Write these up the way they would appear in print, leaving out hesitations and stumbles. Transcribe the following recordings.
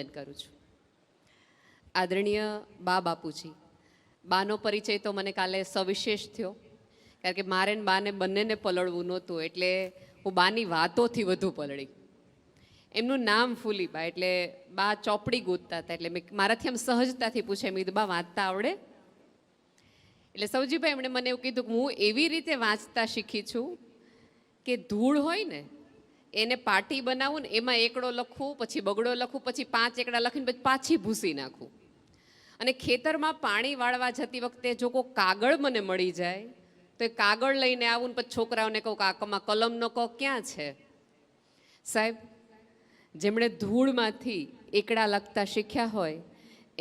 કરું છું. આદરણીય બા બાપુજી, બાનો પરિચય તો મને કાલે સવિશેષ થયો, કારણ કે મારે ને બાને બંનેને પલળવું નહોતું, એટલે હું બાની વાતોથી વધુ પલળી. એમનું નામ ફૂલીબા, એટલે બા ચોપડી ગોતતા હતા, એટલે મેં મારાથી આમ સહજતાથી પૂછે, મેં કીધું બા વાંચતા આવડે? એટલે સૌજીભાઈ એમણે મને એવું કીધું કે હું એવી રીતે વાંચતા શીખી છું કે ધૂળ હોય ને એને પાટી બનાવું ને એમાં એકડો લખું, પછી બગડો લખું, પછી 5 એકડા લખીને પછી પાછી ભૂસી નાખું. અને ખેતરમાં પાણી વાળવા જતી વખતે જો કોઈ કાગળ મને મળી જાય તો એ કાગળ લઈને આવું ને પછી છોકરાઓને કહું કે આમાં કલમનો ક ક્યાં છે? સાહેબ, જેમણે ધૂળમાંથી એકડા લખતા શીખ્યા હોય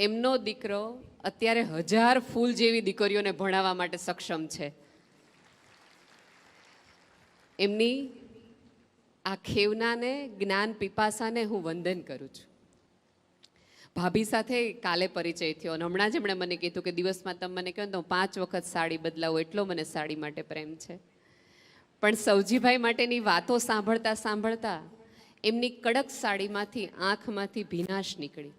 એમનો દીકરો અત્યારે 1000 ફૂલ જેવી દીકરીઓને ભણાવવા માટે સક્ષમ છે. એમની આ ખેવનાને, જ્ઞાન પીપાસાને હું વંદન કરું છું. ભાભી સાથે કાલે પરિચય થયો અને હમણાં જ એમણે મને કીધું કે દિવસમાં તમે મને કહો ને તો 5 વખત સાડી બદલાવું, એટલો મને સાડી માટે પ્રેમ છે. પણ સૌજીભાઈ માટેની વાતો સાંભળતા સાંભળતા એમની કડક સાડીમાંથી આંખમાંથી ભીનાશ નીકળી.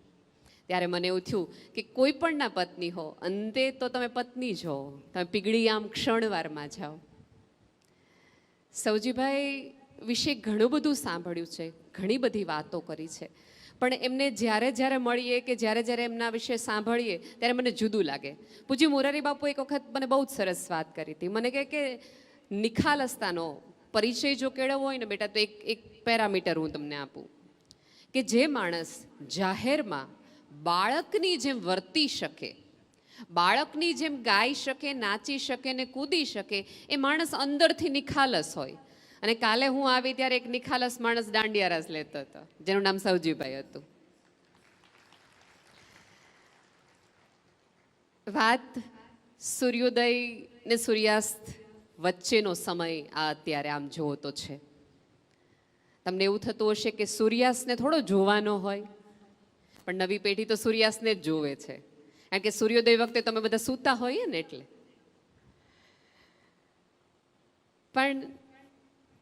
ત્યારે મને એવું થયું કે કોઈ પણના પત્ની હો, અંતે તો તમે પત્ની જ હો, તમે પીગળી આમ ક્ષણવારમાં જાઓ. સૌજીભાઈ વિશે ઘણું બધું સાંભળ્યું છે, ઘણી બધી વાતો કરી છે, પણ એમને જ્યારે મળીએ કે જ્યારે એમના વિશે સાંભળીએ ત્યારે મને જુદું લાગે. પૂજ્ય મોરારી બાપુ એક વખત મને બહુ જ સરસ વાત કરી હતી. મને કહે કે નિખાલસતાનો પરિચય જો કેળવવો હોય ને બેટા, તો એક પેરામીટર હું તમને આપું કે જે માણસ જાહેરમાં બાળકની જેમ વર્તી શકે, બાળકની જેમ ગાઈ શકે, નાચી શકે ને કૂદી શકે, એ માણસ અંદરથી નિખાલસ હોય. અને કાલે હું આવી ત્યારે એક નિખાલસ માણસ દાંડિયા રાસ લેતો હતો, જેનું નામ સૌજીભાઈ હતું. વાત સૂર્યોદય ને સૂર્યાસ્ત વચ્ચેનો સમય આ અત્યારે આમ જોવો તો છે. તમને એવું થતું હશે કે સૂર્યાસ્તને થોડો જોવાનો હોય, પણ નવી પેઢી તો સૂર્યાસ્તને જ જોવે છે, કારણ કે સૂર્યોદય વખતે તમે બધા સૂતા હોઈએ ને એટલે. પણ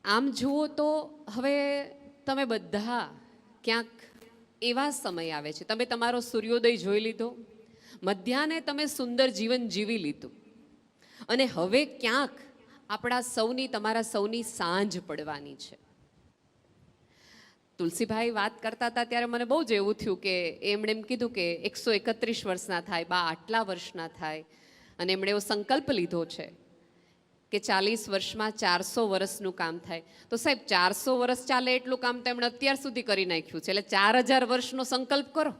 આમ જુઓ તો હવે તમે બધા ક્યાંક એવા સમય આવે છે, તમે તમારો સૂર્યોદય જોઈ લીધો, મધ્યાહને તમે સુંદર જીવન જીવી લીધું, અને હવે ક્યાંક આપણા સૌની, તમારા સૌની સાંજ પડવાની છે. તુલસીભાઈ વાત કરતા હતા ત્યારે મને બહુ જ એવું થયું કે એમણે એમ કીધું કે 131 વર્ષના થાય, બા આટલા વર્ષના થાય, અને એમણે એવો સંકલ્પ લીધો છે કે 40 વર્ષમાં 400 વર્ષનું કામ થાય. તો સાહેબ 400 વર્ષ ચાલે એટલું કામ તો એમણે અત્યાર સુધી કરી નાખ્યું છે, એટલે 4000 વર્ષનો સંકલ્પ કરો.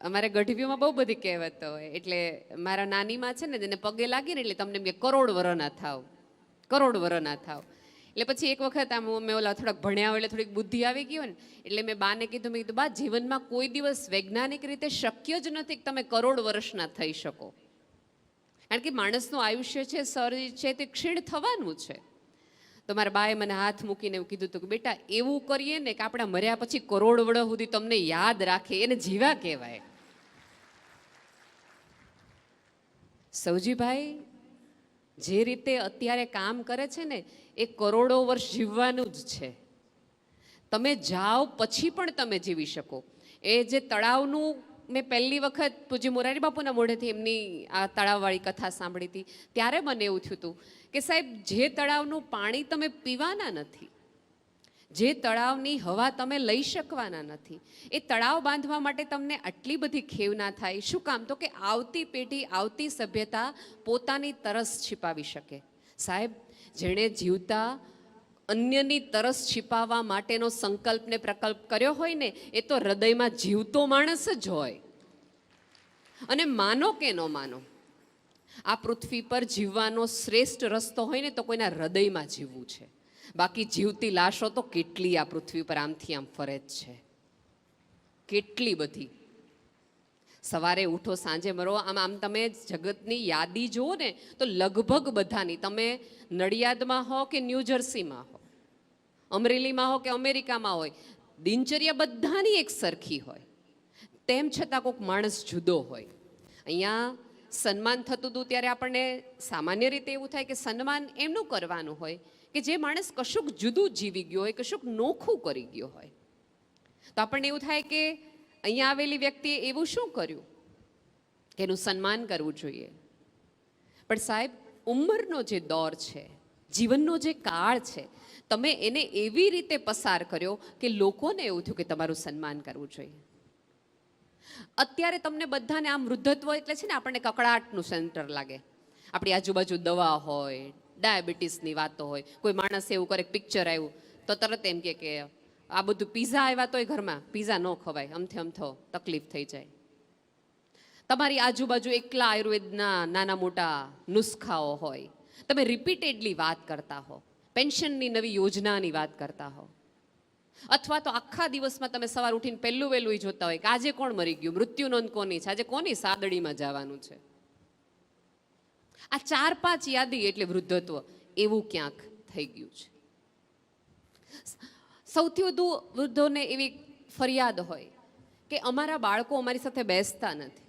અમારે ગઢવીમાં બહુ બધી કહેવતો હોય, એટલે મારા નાનીમાં છે ને તેને પગે લાગી ને એટલે તમને એમ કે કરોડ વરના થાવ, કરોડ વરના થાવ. એટલે પછી એક વખત આમ મેં ઓલા થોડાક ભણ્યા હોય એટલે થોડીક બુદ્ધિ આવી ગઈ હોય ને, એટલે મેં બાને કીધું, મેં કીધું બા જીવનમાં કોઈ દિવસ વૈજ્ઞાનિક રીતે શક્ય જ નથી કે તમે કરોડ વર્ષના થઈ શકો, કારણ કે માણસનું આયુષ્ય છે, શરીર છે, તે ક્ષીણ થવાનું છે. તો મારા બાએ મને હાથ મૂકીને એવું કીધું હતું કે બેટા એવું કરીએ ને કે આપણા મર્યા પછી કરોડ વર્ષ સુધી તમને યાદ રાખે, એને જીવા કહેવાય. સૌજીભાઈ જે રીતે અત્યારે કામ કરે છે ને એ કરોડો વર્ષ જીવવાનું જ છે. તમે જાઓ પછી પણ તમે જીવી શકો. એ જે તળાવનું મેં પહેલી વખત પૂજ્ય મોરારી બાપુના મોઢેથી એમની આ તળાવવાળી કથા સાંભળી હતી ત્યારે મને એવું થયું હતું કે સાહેબ જે તળાવનું પાણી તમે પીવાના નથી, જે તળાવની હવા તમે લઈ શકવાના નથી, એ તળાવ બાંધવા માટે તમને આટલી બધી ખેવ ના થાય. શું કામ? તો કે આવતી પેઢી, આવતી સભ્યતા પોતાની તરસ छिपाવી શકે. સાહેબ, જેણે જીવતા અન્યની તરસ छिपाવવા માટેનો સંકલ્પ ને પ્રકલ્પ કર્યો હોય ને એ તો હૃદયમાં જીવતો માણસ જ હોય. અને માનો કે ન માનો, આ પૃથ્વી પર જીવવાનો શ્રેષ્ઠ રસ્તો હોય ને તો કોઈના હૃદયમાં જીવવું છે. બાકી જીવતી લાશો તો કેટલી આ પૃથ્વી પર આમથી આમ ફરે જ છે, કેટલી બધી. સવારે ઉઠો, સાંજે મરો, આમ તમે જગતની યાદી જુઓ ને તો લગભગ બધાની, તમે નડિયાદમાં હો કે ન્યૂ જર્સીમાં હો, અમરેલીમાં હો કે અમેરિકામાં હોય, દિનચર્યા બધાની એક સરખી હોય, તેમ છતાં કોઈક માણસ જુદો હોય. અહીંયા સન્માન થતું હતું ત્યારે આપણને સામાન્ય રીતે એવું થાય કે સન્માન એમનું કરવાનું હોય કે જે માણસ કશુંક જુદું જીવી ગયો હોય, કશુંક નોખું કરી ગયો હોય, તો આપણને એવું થાય કે અહીંયા આવેલી વ્યક્તિએ એવું શું કર્યું કે એનું સન્માન કરવું જોઈએ. પણ સાહેબ, ઉંમરનો જે દોર છે, જીવનનો જે કાળ છે, તમે એને એવી રીતે પસાર કર્યો કે લોકોને એવું થયું કે તમારું સન્માન કરવું જોઈએ. અત્યારે તમને બધાને આમ વૃદ્ધત્વ એટલે છે ને આપણને કકડાટનું સેન્ટર લાગે. આપણી આજુબાજુ દવા હોય, ડાયાબિટીસની વાતો હોય, કોઈ માણસ એવું કરે, પિક્ચર આવ્યું તો તરત એમ કે આ બધું પીઝા આવ્યા તોય ઘરમાં પીઝા ન ખવાય, અમથો તકલીફ થઈ જાય. તમારી આજુબાજુ એકલા આયુર્વેદના નાના મોટા નુસ્ખાઓ હોય, તમે રિપીટેડલી વાત કરતા હો, પેન્શનની નવી યોજનાની વાત કરતા હો, અથવા તો આખા દિવસમાં તમે સવાર ઉઠીને પહેલું વહેલું જોતા હોય કે આજે કોણ મરી ગયું, મૃત્યુ નોંધ કોની છે, આજે કોની સાદડીમાં જવાનું છે. આ 4-5 યાદી એટલે વૃદ્ધત્વ એવું ક્યાંક થઈ ગયું છે. સૌથી વધુ વૃદ્ધોને એવી ફરિયાદ હોય કે અમારા બાળકો અમારી સાથે બેસતા નથી,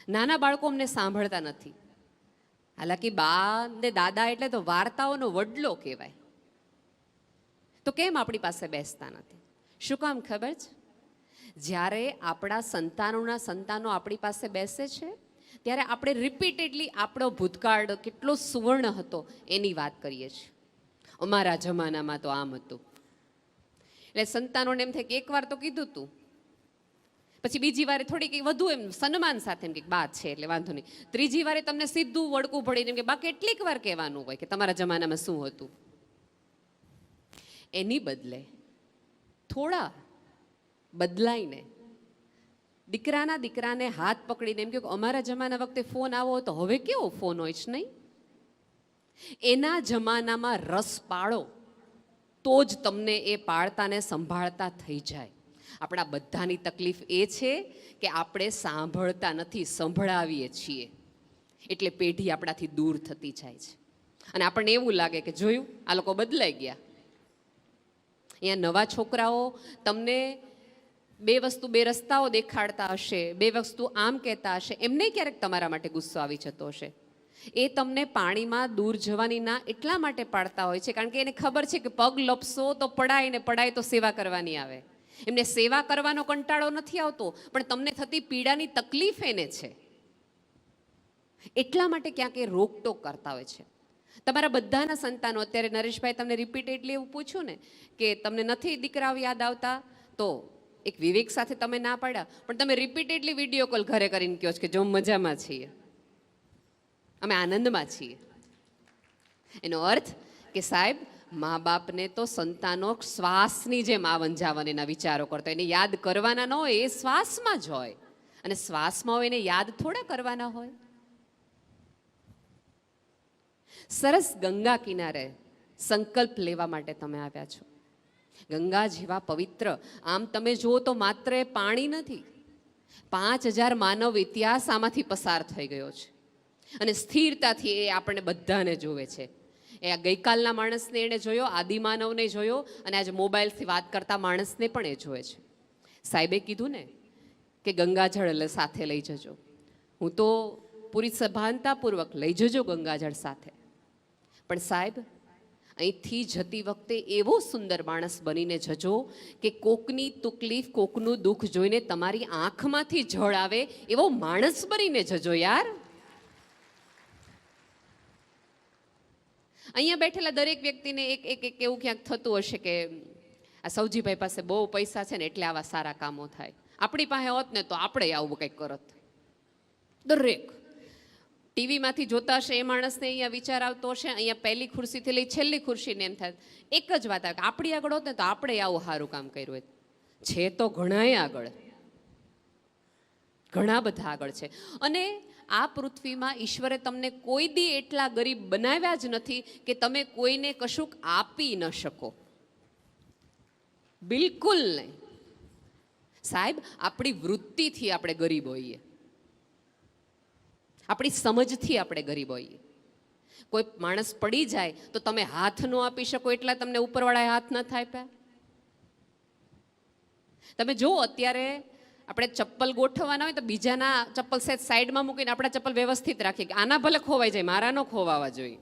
નાના બાળકો અમને સાંભળતા નથી. હાલાકી બા ને દાદા એટલે તો વાર્તાઓનો વડલો કહેવાય. તો કેમ આપણી પાસે બેસતા નથી? શું કામ ખબર છે? જ્યારે આપણા સંતાનોના સંતાનો આપણી પાસે બેસે છે ત્યારે આપણે રિપીટેડલી આપણો ભૂતકાળ કેટલો સુવર્ણ હતો એની વાત કરીએ છીએ. અમારા જમાનામાં તો આમ હતું. એટલે સંતાનોને એમ થાય કે એકવાર તો કીધું તું, પછી બીજી વારે થોડીક વધુ એમ સન્માન સાથે એમ કે બા છે એટલે વાંધો નહીં, ત્રીજી વારે તમને સીધું વળકું પડીને કે બા કેટલીક વાર કહેવાનું હોય કે તમારા જમાનામાં શું હતું. એની બદલે થોડા બદલાઈને દીકરાને હાથ પકડીને એમ કે અમારા જમાના વખતે ફોન આવો તો હવે કેવો ફોન હોય છે નહીં, એના જમાનામાં રસ પાડો તો જ તમને એ પાળતાને સંભાળતા થઈ જાય. આપણા બધાની તકલીફ એ છે કે આપણે સાંભળતા નથી, સંભળાવીએ છીએ, એટલે પેઢી આપણાથી દૂર થતી જાય છે. અને આપણને એવું લાગે કે જોયું આ લોકો બદલાઈ ગયા. અહીંયા નવા છોકરાઓ તમને 2 રસ્તાઓ દેખાડતા હશે, 2 વસ્તુ આમ કહેતા હશે, એમને ક્યારેક તમારા માટે ગુસ્સો આવી જતો હશે. એ તમને પાણીમાં દૂર જવાની ના એટલા માટે પાડતા હોય છે કારણ કે એને ખબર છે કે પગ લપસો તો પડાય ને પડાય તો સેવા કરવાની આવે. એમને સેવા કરવાનો કંટાળો નથી આવતો, પણ તમને થતી પીડાની તકલીફ એને છે. એટલા માટે ક્યાંક એ રોકટોક કરતા હોય છે. તમારા બધાના સંતાનો, અત્યારે નરેશભાઈ તમને રિપીટેડલી એવું પૂછ્યું ને કે તમને નથી દીકરાઓ યાદ આવતા, તો એક વિવેક સાથે તમે ના પાડ્યા, પણ તમે રિપીટેડલી વિડીયો કોલ ઘરે કરીને કહો છો કે જો મજામાં છીએ, અમે આનંદમાં છીએ. એનો અર્થ કે સાહેબ, મા બાપને તો સંતાનો શ્વાસની જેમ આવન જાવન એના વિચારો કરતો, એને યાદ કરવાના ન હોય, એ શ્વાસમાં જ હોય, અને શ્વાસમાં હોય એને યાદ થોડા કરવાના હોય. સરસ ગંગા કિનારે સંકલ્પ લેવા માટે તમે આવ્યા છો. ગંગા જેવા પવિત્ર, આમ તમે જુઓ તો માત્ર એ પાણી નથી, 5000 માનવ ઇતિહાસ આમાંથી પસાર થઈ ગયો છે, અને સ્થિરતાથી એ આપણને બધાને જોવે છે. એ આ ગઈકાલના માણસને એણે જોયો, આદિમાનવને જોયો, અને આજે મોબાઈલથી વાત કરતા માણસને પણ એ જોવે છે. સાહેબે કીધું ને કે ગંગાજળ સાથે લઈ જજો. હું તો પૂરી સભાનતાપૂર્વક લઈ જજો ગંગાજળ સાથે, પણ સાહેબ અહીંથી જતી વખતે એવો સુંદર માણસ બનીને જજો કે કોકની તકલીફ, કોકનું દુઃખ જોઈને તમારી આંખમાંથી જળ આવે એવો માણસ બનીને જજો યાર. અહીંયા બેઠેલા દરેક વ્યક્તિને એક એવું ક્યાંક થતું હશે કે આ સૌજીભાઈ પાસે બહુ પૈસા છે ને એટલે આવા સારા કામો થાય, આપણી પાસે હોત ને તો આપણે આવું કંઈક કરત. દરેક ટીવીમાંથી જોતા હશે એ માણસને અહીંયા વિચાર આવતો હશે, અહીંયા પહેલી ખુરશીથી લઈ છેલ્લી ખુરશીને એમ થાય એક જ વાત આવે કે આપણી આગળ હોત ને તો આપણે આવું સારું કામ કર્યું હોય. છે તો ઘણાય આગળ, ઘણા બધા આગળ છે. અને આ પૃથ્વીમાં ઈશ્વરે તમને કોઈ દી એટલા ગરીબ બનાવ્યા જ નથી કે તમે કોઈને કશુંક આપી ન શકો. બિલકુલ નહીં સાહેબ. આપણી વૃત્તિથી આપણે ગરીબ હોઈએ, આપણી સમજથી આપણે ગરીબ હોઈએ. કોઈ માણસ પડી જાય તો તમે હાથ ન આપી શકો એટલા તમને ઉપરવાળાએ હાથ ન થાય. તમે જો અત્યારે આપણે ચપ્પલ ગોઠવવાના હોય તો બીજાના ચપ્પલ સેટ સાઈડમાં મૂકીને આપણા ચપ્પલ વ્યવસ્થિત રાખીએ કે આના ભલે ખોવાઈ જાય, મારા ન ખોવાવા જોઈએ.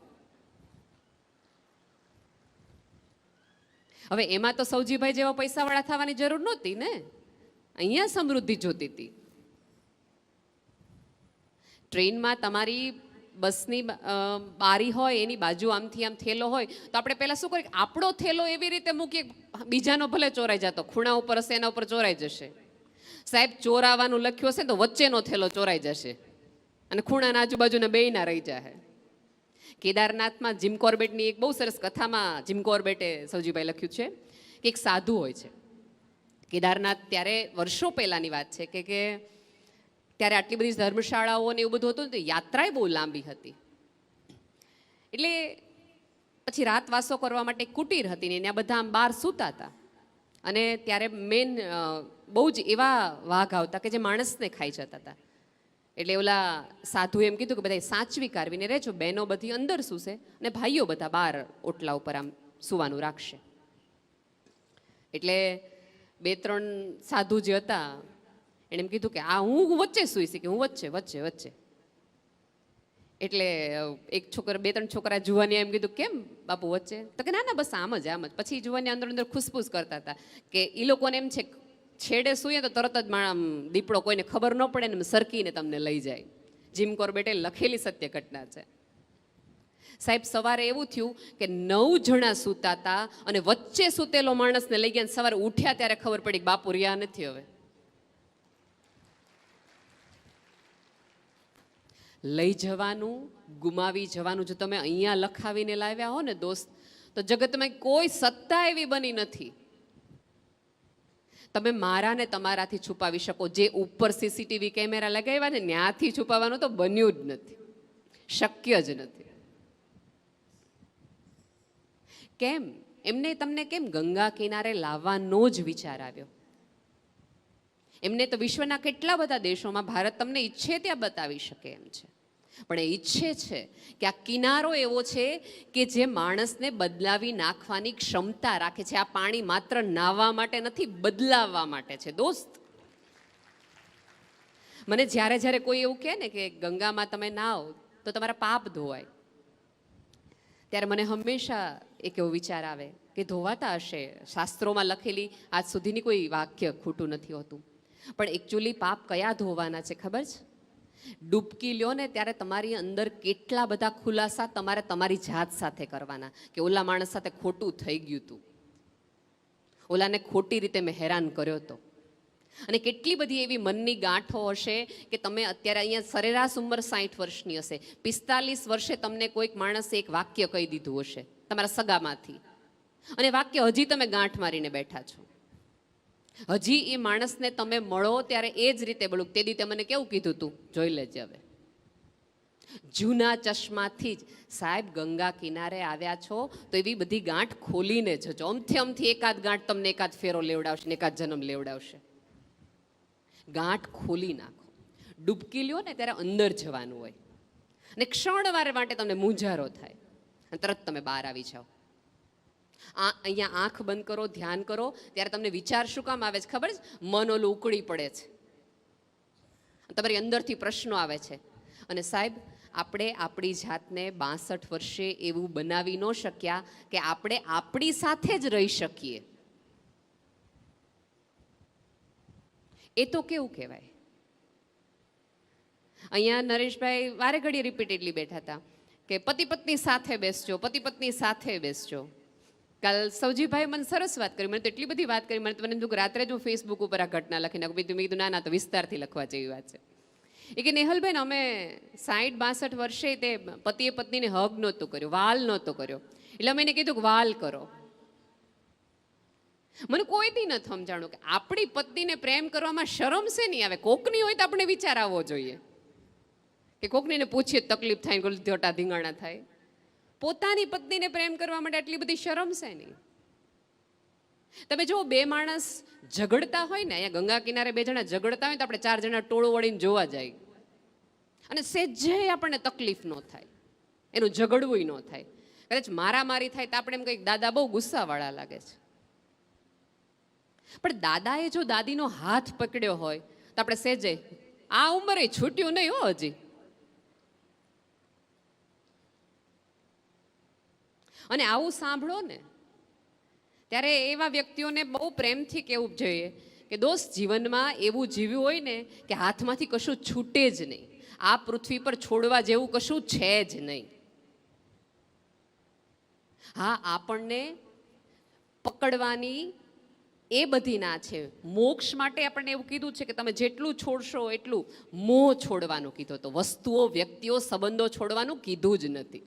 હવે એમાં તો સૌજીભાઈ જેવા પૈસાવાળા થવાની જરૂર નહોતી ને, અહીંયા સમૃદ્ધિ જોતી હતી. ટ્રેનમાં તમારી બસની બારી હોય, એની બાજુ આમથી આમ થેલો હોય, તો આપણે પહેલાં શું કરીએ, આપણો થેલો એવી રીતે મૂકીએ, બીજાનો ભલે ચોરાઈ જતો, ખૂણા ઉપર હશે એના ઉપર ચોરાઈ જશે. સાહેબ, ચોરાવાનું લખ્યું હશે તો વચ્ચેનો થેલો ચોરાઈ જશે અને ખૂણાના આજુબાજુના બેયના રહી જાય. કેદારનાથમાં જીમ કોર્બેટની એક બહુ સરસ કથામાં જીમ કોર્બેટે સૌજીભાઈ લખ્યું છે કે એક સાધુ હોય છે કેદારનાથ. ત્યારે વર્ષો પહેલાંની વાત છે કે ત્યારે આટલી બધી ધર્મશાળાઓ ને એવું બધું હતું, તો યાત્રાએ બહુ લાંબી હતી. એટલે પછી રાતવાસો કરવા માટે કુટીર હતી ને ત્યાં બધા આમ બહાર સૂતા હતા. અને ત્યારે મેન બહુ જ એવા વાઘ આવતા કે જે માણસને ખાઈ જતા હતા. એટલે ઓલા સાધુ એમ કીધું કે બધા સાચવી કારવીને રહેજો, બહેનો બધી અંદર સૂશે અને ભાઈઓ બધા બહાર ઓટલા ઉપર આમ સૂવાનું રાખશે. એટલે 2-3 સાધુ જે હતા એણે એમ કીધું કે આ હું વચ્ચે સૂઈ શકી, હું વચ્ચે વચ્ચે વચ્ચે. એટલે એક છોકરા 2-3 છોકરા જુવાની એમ કીધું કેમ બાપુ વચ્ચે? તો કે ના ના બસ આમ જ આમ જ. પછી જુવાની અંદર અંદર ખુસફુસ કરતા હતા કે એ લોકોને એમ છે છેડે સૂઈએ તો તરત જ દીપડો કોઈને ખબર ન પડે ને સરકીને તમને લઈ જાય. જીમ કોર્બેટે લખેલી સત્ય ઘટના છે. સાહેબ, સવારે એવું થયું કે 9 જણા સૂતા હતા અને વચ્ચે સૂતેલો માણસને લઈ ગયા. સવારે ઉઠ્યા ત્યારે ખબર પડી કે બાપુ રહ્યા નથી. હવે લઈ જવાનું, ગુમાવી જવાનું જો તમે અહીંયા લખાવીને લાવ્યા હો ને દોસ્ત, તો જગતમાં કોઈ સત્તા એવી બની નથી તમે મારાને તમારાથી છુપાવી શકો. જે ઉપર સીસીટીવી કેમેરા લગાવ્યા ને ત્યાંથી છુપાવવાનું તો બન્યું જ નથી, શક્ય જ નથી. કેમ એમને તમને કેમ ગંગા કિનારે લાવવાનો જ વિચાર આવ્યો? એમને તો વિશ્વના કેટલા બધા દેશોમાં ભારત તમને ઈચ્છે ત્યાં બતાવી શકે એમ છે, પણ એ ઈચ્છે છે કે આ કિનારો એવો છે કે જે માણસને બદલાવી નાખવાની ક્ષમતા રાખે છે. આ પાણી માત્ર નાહવા માટે નથી, બદલાવવા માટે છે દોસ્ત. મને જ્યારે જ્યારે કોઈ એવું કહે ને કે ગંગામાં તમે નાહો તો તમારા પાપ ધોવાય, ત્યારે મને હંમેશા એક એવો વિચાર આવે કે ધોવાતા હશે, શાસ્ત્રોમાં લખેલી આજ સુધીની કોઈ વાક્ય ખોટું નથી હોતું. પણ એકચ્યુઅલી પાપ કયા ધોવાના છે ખબર છે? ડૂબકી લ્યો ને ત્યારે તમારી અંદર કેટલા બધા ખુલાસા તમારે તમારી જાત સાથે કરવાના કે ઓલા માણસ સાથે ખોટું થઈ ગયું હતું, ઓલાને ખોટી રીતે મેં હેરાન કર્યો હતો. અને કેટલી બધી એવી મનની ગાંઠો હશે કે તમે અત્યારે અહીંયા સરેરાશ ઉંમર 60 વર્ષની હશે, 45 વર્ષે તમને કોઈક માણસે એક વાક્ય કહી દીધું હશે તમારા સગામાંથી, અને વાક્ય હજી તમે ગાંઠ મારીને બેઠા છો. હજી એ માણસને તમે મળો ત્યારે એ જ રીતે બોલું, તે દી તે મને કેવું કીધું તું, જોઈ લેજે. હવે જૂના ચશ્માથી જ સાહેબ ગંગા કિનારે આવ્યા છો તો એવી બધી ગાંઠ ખોલીને જજો. અમથી એકાદ ગાંઠ તમને એકાદ ફેરો લેવડાવશે ને એકાદ જન્મ લેવડાવશે. ગાંઠ ખોલી નાખો. ડૂબકી લ્યો ને ત્યારે અંદર જવાનું હોય અને ક્ષણવાર માટે તમને મૂંઝારો થાય અને તરત તમે બહાર આવી જાઓ. અહીંયા આંખ બંધ કરો, ધ્યાન કરો, ત્યારે તમને વિચાર શું કામ આવે છે ખબર છે? મન ઓલું ઉકળી પડે છે, તમારી અંદરથી પ્રશ્નો આવે છે. અને સાહેબ, આપણે આપણી જાતને 62 વર્ષે એવું બનાવી ન શક્યા કે આપણે આપણી સાથે જ રહી શકીએ. એ તો કેવું કહેવાય? અહીંયા નરેશભાઈ વારે ઘડીએ રિપીટેડલી બેઠા હતા કે પતિ પત્ની સાથે બેસજો, પતિ પત્ની સાથે બેસજો. કાલ સૌજીભાઈ મને સરસ વાત કરી, મને તો એટલી બધી વાત કરી, મને તો મને રાત્રે જ હું ફેસબુક ઉપર આ ઘટના લખી નાખું. મેં કીધું ના તો વિસ્તારથી લખવા જેવી વાત છે. એ કે નેહલબેન, અમે 60-62 વર્ષે તે પતિએ પત્નીને હગ નહોતો કર્યો, વાલ નહોતો કર્યો, એટલે અમે એને કીધું કે વાલ કરો. મને કોઈ દી નથી સમજાણું કે આપણી પત્નીને પ્રેમ કરવામાં શરમ છે નહીં આવે. કોકની હોય તો આપણે વિચાર આવવો જોઈએ કે કોકનીને પૂછીએ તકલીફ થાય, ધોટા ધીંગાણા થાય. પોતાની પત્નીને પ્રેમ કરવા માટે આટલી બધી શરમ છે નહીં. તમે જો 2 માણસ ઝઘડતા હોય ને, અહીંયા ગંગા કિનારે 2 જણા ઝઘડતા હોય તો આપણે 4 જણા ટોળું વળીને જોવા જાય અને સહેજે આપણને તકલીફ ન થાય, એનું ઝઘડવું ન થાય. કદાચ મારામારી થાય તો આપણે એમ કંઈક દાદા બહુ ગુસ્સાવાળા લાગે છે, પણ દાદાએ જો દાદીનો હાથ પકડ્યો હોય તો આપણે સહેજે આ ઉંમરે છૂટ્યું નહીં હો હજી. અને આવું સાંભળો ને ત્યારે એવા વ્યક્તિઓને બહુ પ્રેમથી કહેવું જોઈએ કે દોસ્ત, જીવનમાં એવું જીવ્યું હોય ને કે હાથમાંથી કશું છૂટે જ નહીં. આ પૃથ્વી પર છોડવા જેવું કશું છે જ નહીં. હા, આપણને પકડવાની એ બધી ના છે. મોક્ષ માટે આપણને એવું કીધું છે કે તમે જેટલું છોડશો એટલું. મોહ છોડવાનું કીધું, તો વસ્તુઓ, વ્યક્તિઓ, સંબંધો છોડવાનું કીધું જ નથી.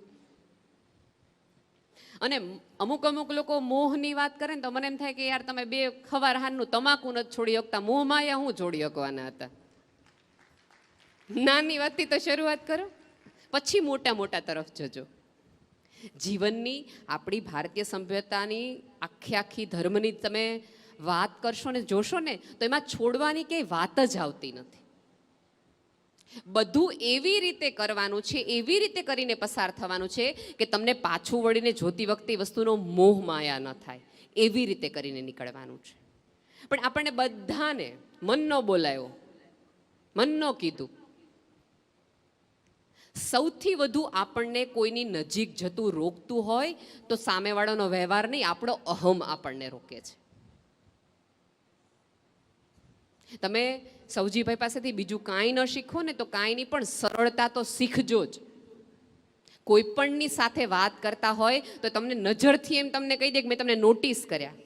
અને અમુક લોકો મોહની વાત કરે ને તો મને એમ થાય કે યાર, તમે બે ખવાર હાનનું તમાકુ નથી છોડી શકતા, મોહમાં યા હું છોડી શકવાના હતા? નાની વાતથી તો શરૂઆત કરો, પછી મોટા મોટા તરફ જજો. જીવનની, આપણી ભારતીય સભ્યતાની આખી ધર્મની તમે વાત કરશો ને જોશો ને તો એમાં છોડવાની કંઈ વાત જ આવતી નથી. બધું એવી રીતે કરવાનું છે, એવી રીતે કરીને પસાર થવાનું છે કે તમને પાછું વળીને જોતી વખતે વસ્તુનો મોહ માયા ન થાય, એવી રીતે કરીને નીકળવાનું છે. પણ આપણને બધાને મન ન બોલાયો, મન ન કીધું. સૌથી વધુ આપણને કોઈની નજીક જતું રોકતું હોય તો સામેવાળાનો વ્યવહાર નહીં, આપણો અહમ આપણને રોકે છે. તમે સૌજીભાઈ પાસેથી બીજું કાંઈ ન શીખો ને તો કાંઈ નહીં, પણ સરળતા તો શીખજો જ. કોઈ પણની સાથે વાત કરતા હોય તો તમને નજરથી એમ તમને કહી દે કે મેં તમને નોટિસ કર્યા.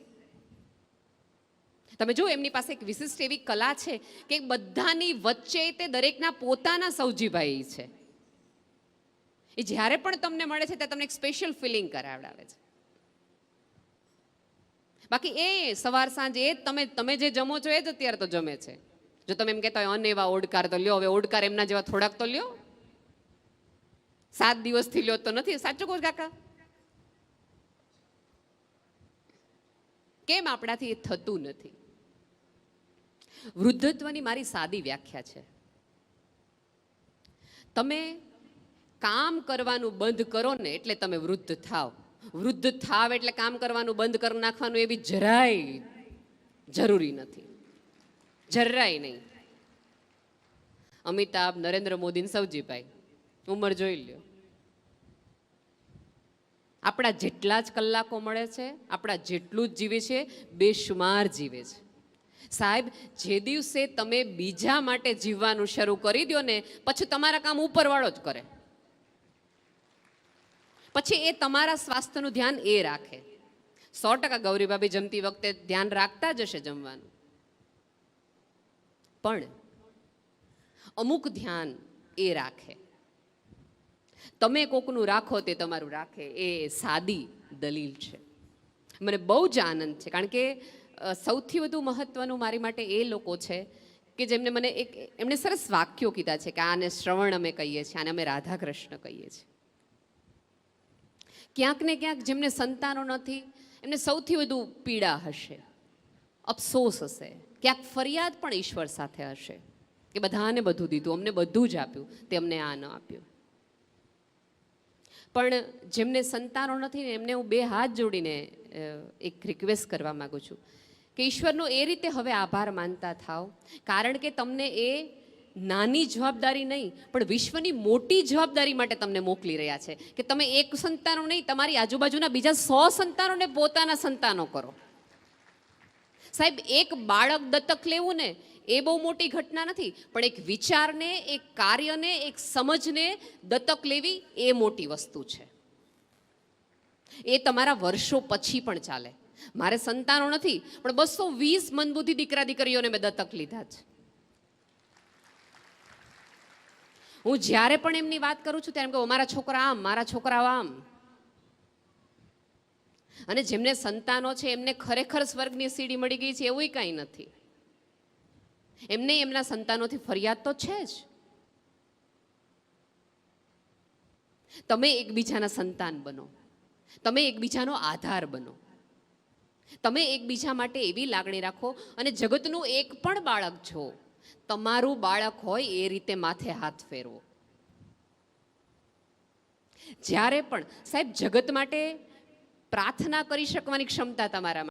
તમે જો, એમની પાસે એક વિશિષ્ટ એવી કલા છે કે બધાની વચ્ચે તે દરેકના પોતાના સૌજીભાઈ છે. એ જ્યારે પણ તમને મળે છે ત્યારે તમને એક સ્પેશિયલ ફિલિંગ કરાવડાવે છે. બાકી એ સવાર સાંજ એ તમે જે જમો છો એ જ અત્યારે તો જમે છે. જો તમે એમ કહેતા હોય અનેવા ઓડકાર તો લ્યો, હવે ઓડકાર એમના જેવા થોડાક તો લ્યો. 7 દિવસથી લ્યો તો નથી. સાચું કહું કાકા? કેમ આપણાથી એ થતું નથી? વૃદ્ધત્વની મારી સાદી વ્યાખ્યા છે, તમે કામ કરવાનું બંધ કરો ને એટલે તમે વૃદ્ધ થાવ. વૃદ્ધ થાવ એટલે કામ કરવાનું બંધ કરી નાખવાનું એવી જરાય જરૂરી નથી, જરાય નહીં. અમિતાભ, નરેન્દ્ર મોદી, સૌજીભાઈ ઉંમર જોઈ લ્યો. આપણા જેટલા જ કલાકો મળે છે, આપણા જેટલું જ જીવે છે, બેશુમાર જીવે છે. સાહેબ, જે દિવસે તમે બીજા માટે જીવવાનું શરૂ કરી દો ને પછી તમારા કામ ઉપરવાળો જ કરે. પછી એ તમારા સ્વાસ્થ્યનું ધ્યાન એ રાખે. 100% ગૌરીભાભી જમતી વખતે ધ્યાન રાખતા જ હશે જમવાનું, પણ અમુક ધ્યાન એ રાખે. તમે કોકનું રાખો તે તમારું રાખે, એ સાદી દલીલ છે. મને બહુ જ આનંદ છે, કારણ કે સૌથી વધુ મહત્વનું મારી માટે એ લોકો છે કે જેમને એમણે સરસ વાક્યો કીધા છે કે આને શ્રવણ અમે કહીએ છીએ, આને અમે રાધા કૃષ્ણ કહીએ છીએ. ક્યાંક ને ક્યાંક જેમને સંતાનો નથી એમને સૌથી વધુ પીડા હશે, અફસોસ હશે, ક્યાંક ફરિયાદ પણ ઈશ્વર સાથે હશે કે બધાને બધું દીધું, અમને બધું જ આપ્યું, તે અમને આ ન આપ્યું. પણ જેમને સંતાનો નથી ને એમને હું 2 હાથ જોડીને એક રિક્વેસ્ટ કરવા માગું છું કે ઈશ્વરનો એ રીતે હવે આભાર માનતા થાવ, કારણ કે તમને એ નાની જવાબદારી નહીં પણ વિશ્વની મોટી જવાબદારી માટે તમને મોકલી રહ્યા છે કે તમે એક સંતાનો નહીં, તમારી આજુબાજુના બીજા 100 સંતાનોને પોતાના સંતાનો કરો. સાહેબ, એક બાળક દત્તક લેવું ને એ બહુ મોટી ઘટના નથી, પણ એક વિચારને, એક કાર્યને, એક સમજને દત્તક લેવી એ મોટી વસ્તુ છે. એ તમારા વર્ષો પછી પણ ચાલે. મારે સંતાનો નથી પણ 220 મંદબુદ્ધિ દીકરા દીકરીઓને મેં દત્તક લીધા છે. હું જ્યારે પણ એમની વાત કરું છું ત્યારે એમ કહું મારા છોકરા આમ, મારા છોકરાઓ આમ. અને જેમને સંતાનો છે એમને ખરેખર સ્વર્ગની સીડી મળી ગઈ છે એવું કાંઈ નથી. એમને એમના સંતાનોથી ફરિયાદ તો છે જ. તમે એકબીજાના સંતાન બનો, તમે એકબીજાનો આધાર બનો, તમે એકબીજા માટે એવી લાગણી રાખો. અને જગતનું એક પણ બાળક જો તમારું બાળક હોય એ રીતે માથે હાથ ફેરવો. જ્યારે પણ સાહેબ જગત માટે પ્રાર્થના કરી શકવાની ક્ષમતા તમારામાં